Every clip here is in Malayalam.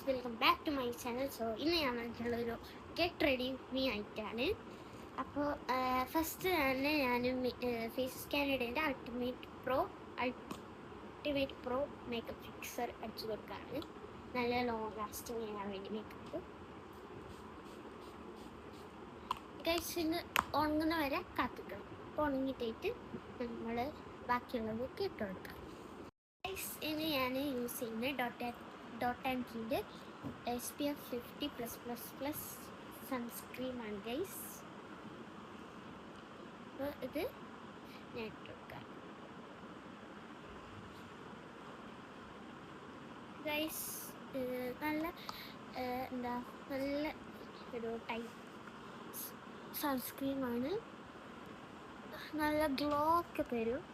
Welcome back to my channel. So ഇന്ന് ഞാൻ വന്നിട്ടുള്ളൊരു ഗെറ്റ് റെഡി മീ ആയിട്ടാണ്. അപ്പോൾ ഫസ്റ്റ് തന്നെ ഞാൻ ഫേസ് സ്കാനിഡേൻ്റെ അൾട്ടിമേറ്റ് പ്രോ മേക്കപ്പ് ഫിക്സർ അടിച്ചു കൊടുക്കുകയാണ്. നല്ല ലോങ് ലാസ്റ്റിങ് ചെയ്യാൻ വേണ്ടി മേക്കപ്പ് കഴിച്ചിന് ഉണങ്ങുന്ന വരെ കാത്തിക്കണം. അപ്പോൾ ഉണങ്ങിയിട്ട് നമ്മൾ ബാക്കിയുള്ളതൊക്കെ ഇട്ട് കൊടുക്കാം. ഇനി ഞാൻ യൂസ് ചെയ്യുന്നത് ഡോട്ട് SPF 50+++ സൺസ്ക്രീമാണ് ഗൈസ്. അപ്പോൾ ഇത് ഞാൻ ഇട്ട് കൊടുക്കാം ഗൈസ്. നല്ല നല്ല ഒരു ടൈപ്പ് സൺസ്ക്രീമാണ്. നല്ല ഗ്ലോ ഒക്കെ തരും.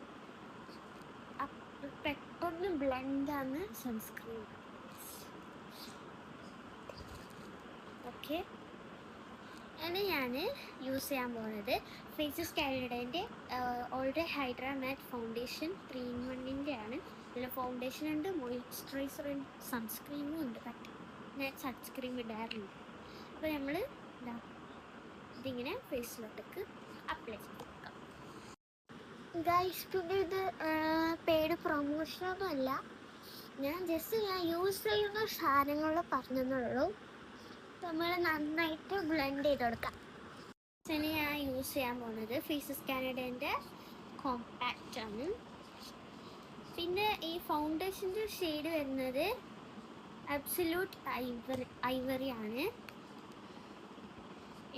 പെട്ടെന്ന് ബ്ലെൻഡാണ് സൺസ്ക്രീൻ. ഓക്കെ, ഇനി ഞാൻ യൂസ് ചെയ്യാൻ പോകുന്നത് ഫേസ് സ്കാനിഡേൻ്റെ ഓൾറെഡി ഹൈഡ്ര മാറ്റ് ഫൗണ്ടേഷൻ 3-in-1 ആണ്. ഇതിൽ ഫൗണ്ടേഷൻ ഉണ്ട്, മോയ്സ്ചറൈസർ ഉണ്ട്, സൺസ്ക്രീമും ഉണ്ട്. ഞാൻ സൺസ്ക്രീം ഇടാറുണ്ട്. അപ്പോൾ നമ്മൾ ഇതിങ്ങനെ ഫേസിലോട്ടേക്ക് അപ്ലൈ ചെയ്ത് കൊടുക്കാം ഗൈസ്. പിന്നെ ഇത് പെയ്ഡ് പ്രൊമോഷനൊന്നും അല്ല, ഞാൻ യൂസ് ചെയ്യുന്ന സാധനങ്ങൾ പറഞ്ഞെന്നുള്ളൂ. നമ്മൾ നന്നായിട്ട് ബ്ലെൻഡ് ചെയ്ത് കൊടുക്കാം. ഇനി ഞാൻ യൂസ് ചെയ്യാൻ പോകുന്നത് ഫേസ് സ്കാനിഡേൻ്റെ കോമ്പാക്റ്റ് ആണ്. പിന്നെ ഈ ഫൗണ്ടേഷൻ്റെ ഷെയ്ഡ് വരുന്നത് അബ്സല്യൂട്ട് ഐവറി ആണ്.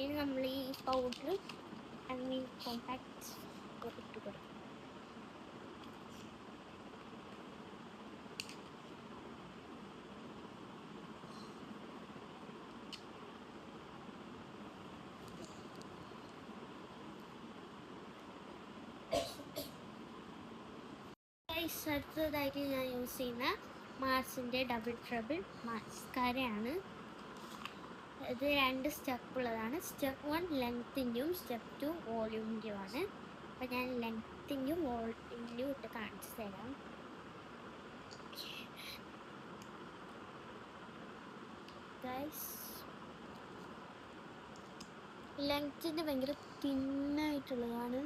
ഇനി നമ്മൾ ഈ പൗഡർ കോമ്പാക്റ്റ് ഇട്ട് കൊടുക്കും. അടുത്തതായിട്ട് ഞാൻ യൂസ് ചെയ്യുന്ന മാർസിൻ്റെ ഡബിൾ ട്രബിൾ മാസ്കാരയാണ്. ഇത് 2 സ്റ്റെപ്പ് ഉള്ളതാണ്. സ്റ്റെപ്പ് 1 ലെങ്ത്തിൻ്റെയും സ്റ്റെപ്പ് 2 വോള്യൂമിൻ്റെയും ആണ്. അപ്പോൾ ഞാൻ ലെങ്ത്തിൻ്റെയും വോള്യൂമിൻ്റെയും ഇട്ട് കാണിച്ചു തരാം. ലെങ്ത്തിൻ്റെ ഭയങ്കര തിന്നായിട്ടുള്ളതാണ്.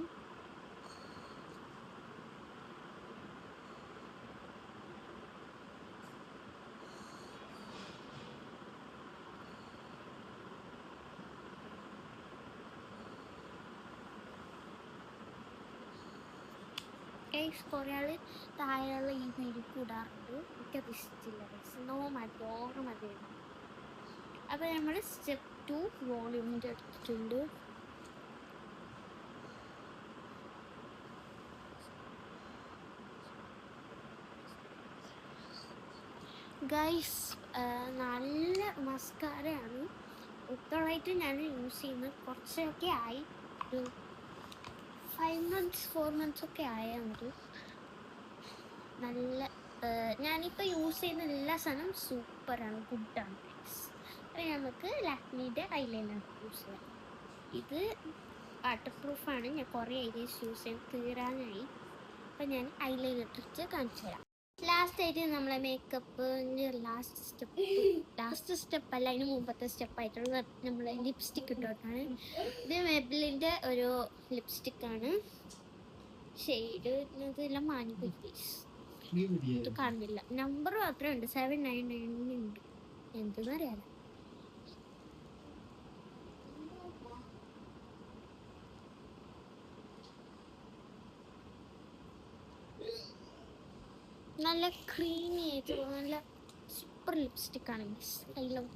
കുറേ ആൾ താഴെയുള്ള ഈ വിരിപ്പ് ഇടാറുണ്ട്. എനിക്കത് ഇഷ്ടമില്ല. ഓവർ മതിയാണ്. അപ്പോൾ നമ്മൾ സ്റ്റെപ്പ് 2 വോള്യൂമിൻ്റെ എടുത്തിട്ടുണ്ട്. ഗൈസ് നല്ല മസ്കാരയാണ്. ഇപ്പോഴായിട്ട് ഞാൻ യൂസ് ചെയ്യുന്നത് കുറച്ചൊക്കെ ആയി, ഒരു 5 months 4 months ഒക്കെ ആയത്. നല്ല ഞാനിപ്പോൾ യൂസ് ചെയ്യുന്ന എല്ലാ സാധനവും സൂപ്പറാണ്, ഗുഡാണ്. അപ്പോൾ നമുക്ക് ലാക്മിയുടെ ഐലൈനർ യൂസ് ചെയ്യാം. ഇത് വാട്ടർ പ്രൂഫാണ്. ഞാൻ കുറേ ഐലൈനേഴ്സ് യൂസ് ചെയ്യാൻ തീരാനായി. അപ്പോൾ ഞാൻ ഐലൈനർ ഇട്ടിട്ട് കാണിച്ചു തരാം. ലാസ്റ്റായിട്ട് നമ്മളെ മേക്കപ്പിൻ്റെ ലാസ്റ്റ് സ്റ്റെപ്പ് അല്ല, അതിന് മുമ്പത്തെ സ്റ്റെപ്പായിട്ടുള്ള നമ്മൾ ലിപ്സ്റ്റിക്ക് ഇട്ടോട്ടാണ്. ഇത് മെബിലിൻ്റെ ഒരു ലിപ്സ്റ്റിക്കാണ്. ഷെയ്ഡ് ഇതെല്ലാം മാനിപ്പോയി പ്ലീസ്, ഇത് കാണുന്നില്ല. നമ്പർ മാത്രമേ ഉണ്ട്, 799 ഉണ്ട്. എന്തെന്ന് അറിയാലോ. നല്ല ക്രീമി ആയിട്ടുള്ള നല്ല സൂപ്പർ ലിപ്സ്റ്റിക്കാണ് മിസ്. I love.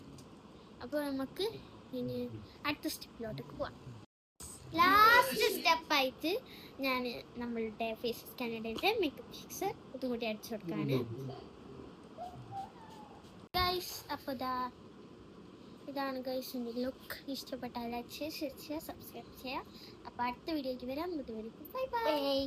അപ്പോൾ നമുക്ക് ഇനി അടുത്ത സ്റ്റെപ്പിലോട്ടേക്ക് പോവാം. ലാസ്റ്റ് സ്റ്റെപ്പായിട്ട് ഞാൻ നമ്മളുടെ ഫേസ് സ്കാനിഡേൻ്റെ മേക്കപ്പ് ഫിക്സർ ഇതുകൂടി അടിച്ചു കൊടുക്കാണ് ഗൈസ്. അപ്പോൾ ഇതാണ് ഗൈസ് എൻ്റെ ലുക്ക്. ഇഷ്ടപ്പെട്ടാൽ ലൈക്ക് ചെയ്യുക, ഷെയർ ചെയ്യുക, സബ്സ്ക്രൈബ് ചെയ്യുക. അപ്പോൾ അടുത്ത വീഡിയോയ്ക്ക് വരാം. Bye bye.